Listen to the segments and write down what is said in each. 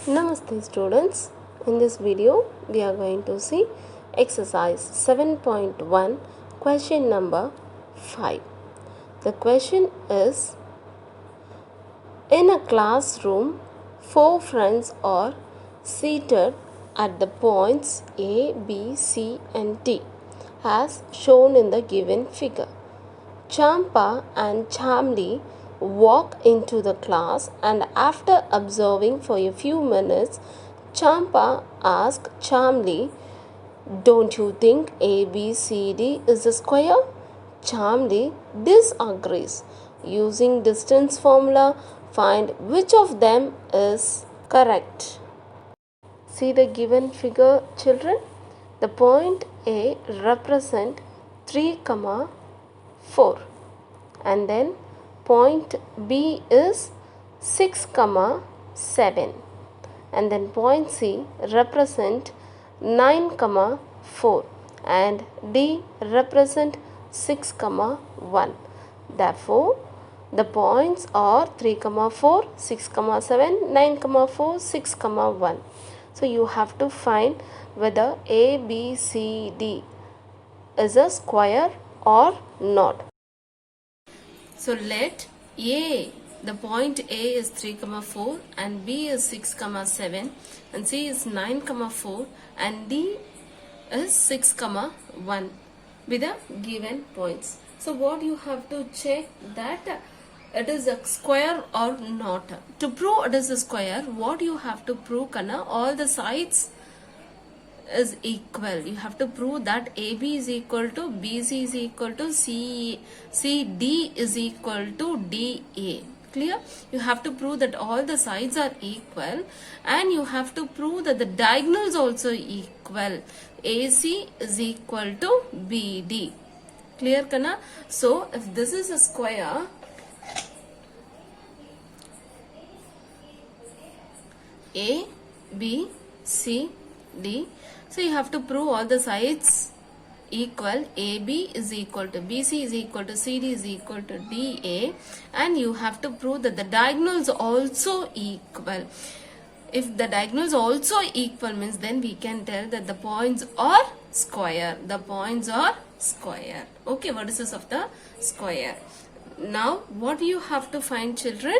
Namaste students. In this video we are going to see exercise 7.1 question number 5. The question is, in a classroom, 4 friends are seated at the points A, B, C and D as shown in the given figure. Champa and Chamli walk into the class, and after observing for a few minutes, Champa asks Chamli, "Don't you think ABCD is a square?" Chamli disagrees. Using distance formula, find which of them is correct. See the given figure, children. The point A represent 3, 4, and then point B is 6, 7, and then point C represent 9, 4, and D represent 6, 1. Therefore, the points are 3, 4, 6, 7, 9, 4, 6, 1. So you have to find whether A, B, C, D is a square or not. So let A, the point A is 3, 4 and B is 6, 7 and C is 9, 4 and D is 6, 1 with the given points. So what you have to check that it is a square or not. To prove it is a square, what you have to prove, Kana, all the sides is equal. You have to prove that AB is equal to BC is equal to CD is equal to DA. Clear? You have to prove that all the sides are equal, and you have to prove that the diagonals also equal. AC is equal to BD. Clear, Kana? So if this is a square, A, B, C, D. So you have to prove all the sides equal. AB is equal to BC is equal to CD is equal to DA, and you have to prove that the diagonals also equal. If the diagonals also equal means, then we can tell that the points are square. The points are square. Okay, vertices of the square. Now what you have to find, children?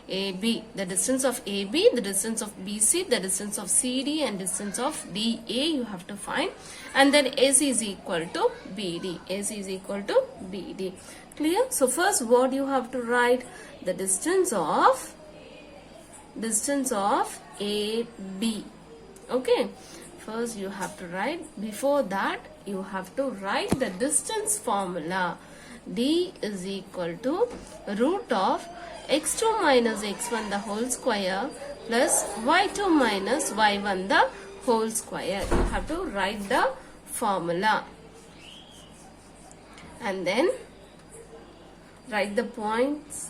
AB, the distance of AB, the distance of BC, the distance of CD and distance of DA you have to find, and then AC is equal to BD. AC is equal to BD. Clear? So first what you have to write? The distance of AB. Okay, first you have to write. Before that you have to write the distance formula. D is equal to root of x2 minus x1 the whole square plus y2 minus y1 the whole square. You have to write the formula and then write the points.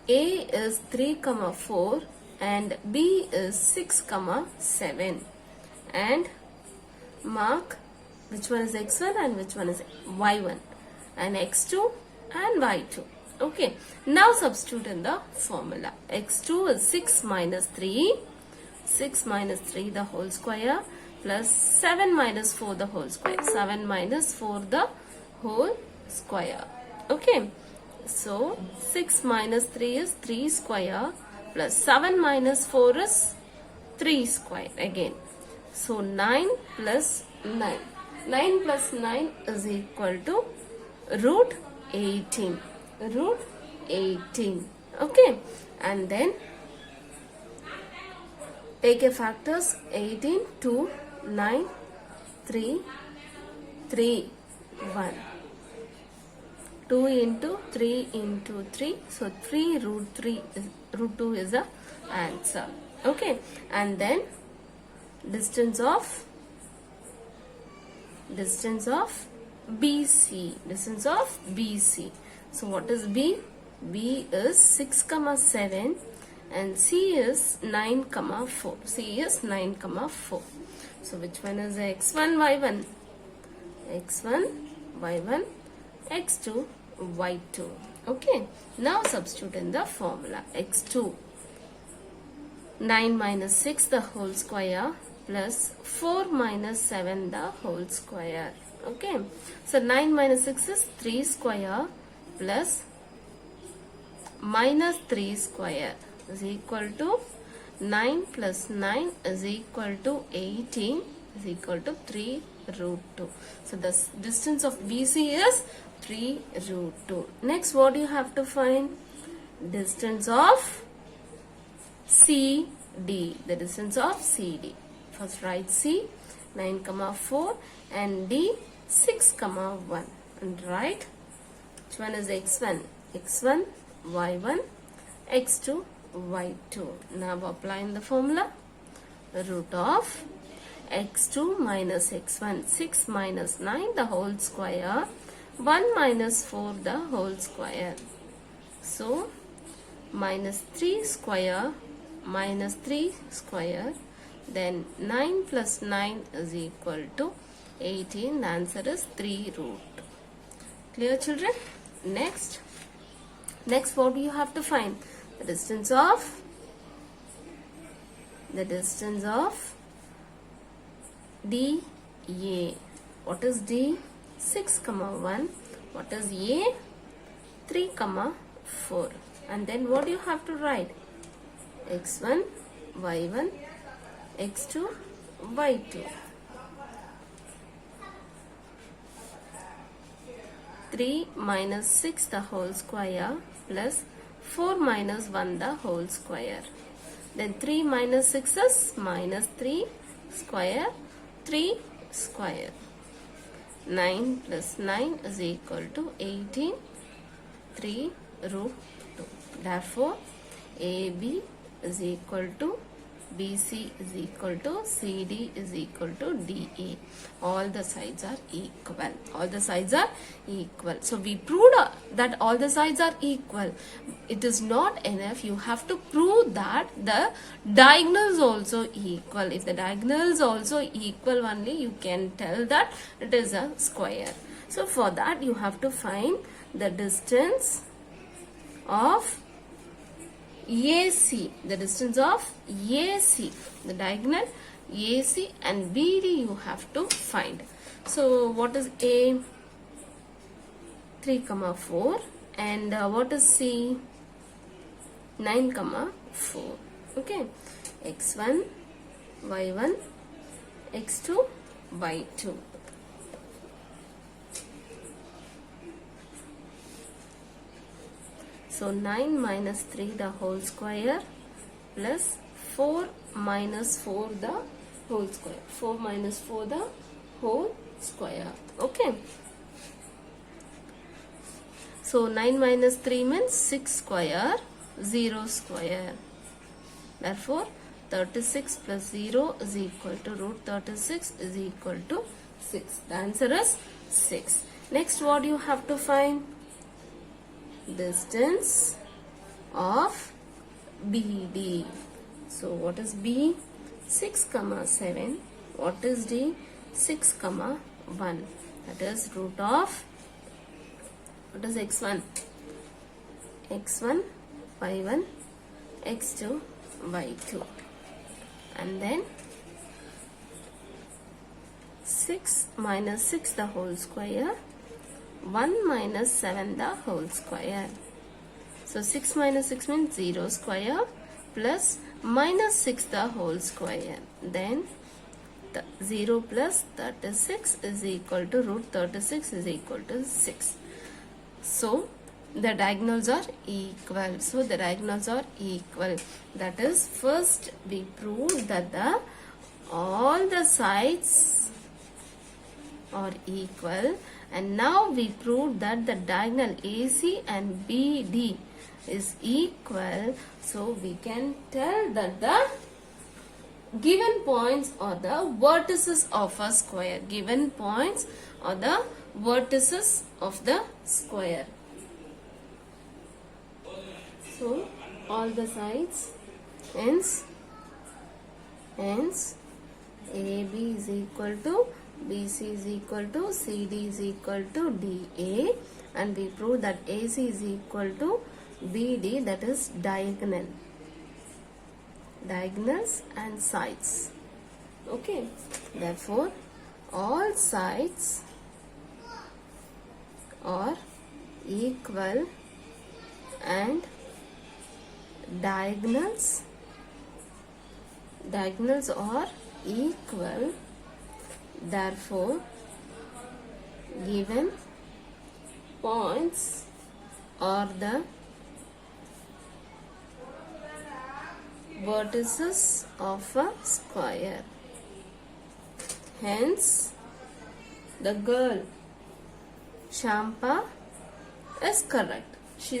A is 3, 4 and B is 6, 7, and mark which one is x1 and which one is y1 and x2 and y2. Okay, now substitute in the formula. X2 is 6 minus 3 the whole square plus 7 minus 4 the whole square, 7 minus 4 the whole square. Okay, so 6 minus 3 is 3 square plus 7 minus 4 is 3 square again. So 9 plus 9. 9 plus 9 is equal to root 18. Root 18. Okay, and then take a factors. 18, 2, 9, 3, 3, 1. 2 into 3 into 3. So 3 root 3 is root 2 is the answer. Okay, and then distance of BC. Distance of BC. So what is B? B is 6, 7 and C is 9, 4. C is 9, 4. So which one is x1, y1? x1, y1, x2, y2. Okay. Now substitute in the formula. x2 9 minus 6 the whole square plus 4 minus 7 the whole square. Okay. So 9 minus 6 is 3 square plus minus 3 square is equal to 9 plus 9 is equal to 18 is equal to 3 root 2. So the distance of BC is 3 root 2. Next, what do you have to find? Distance of CD. The distance of CD. First write C 9, 4 and D 6, 1 and write which one is x1, x1, y1, x2, y2. Now applying the formula, root of x2 minus x1, 6 minus 9 the whole square, 1 minus 4 the whole square. So minus 3 square minus 3 square, then 9 plus 9 is equal to 18. The answer is 3 root. Clear, children? Next what do you have to find? The distance of DA. What is D? 6, 1. What is A? 3, 4. And then what do you have to write? x1, y1, x2, y2. 3 minus 6 the whole square plus 4 minus 1 the whole square. Then 3 minus 6 is minus 3 square, 3 square. 9 plus 9 is equal to 18, 3 root 2. Therefore, AB is equal to BC is equal to CD is equal to DA. All the sides are equal. All the sides are equal. So we proved that all the sides are equal. It is not enough. You have to prove that the diagonals also equal. If the diagonals also equal only, you can tell that it is a square. So for that you have to find the distance of AC, the distance of AC, the diagonal AC and BD you have to find. So what is A? 3, 4 and what is C? 9, 4. Okay. x1, y1, x2, y2. So 9 minus 3 the whole square plus 4 minus 4 the whole square. 4 minus 4 the whole square. Okay. So 9 minus 3 means 6 square, 0 square. Therefore 36 plus 0 is equal to root 36 is equal to 6. The answer is 6. Next, what do you have to find? Distance of BD. So what is B? 6, 7. What is D? 6, 1. That is root of, what is x1? x1, y1, x2, y2. And then 6 minus 6 the whole square, 1 minus 7 the whole square. So 6 minus 6 means 0 square plus minus 6 the whole square. Then the 0 plus 36 is equal to root 36 is equal to 6. So the diagonals are equal. So the diagonals are equal. That is, first we proved that all the sides are equal. And now we proved that the diagonal AC and BD is equal. So we can tell that the given points are the vertices of a square. Given points are the vertices of the square. So all the sides, hence AB is equal to BC is equal to CD is equal to DA, and we prove that AC is equal to BD, that is diagonal. diagonals and sides. Okay, therefore all sides are equal and diagonals are equal, therefore given points are the vertices of a square. Hence, the girl Champa is correct. She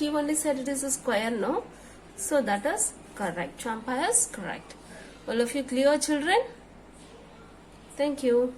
only said it is a square, no? So that is correct. Champa is correct. All of you clear, children? Thank you.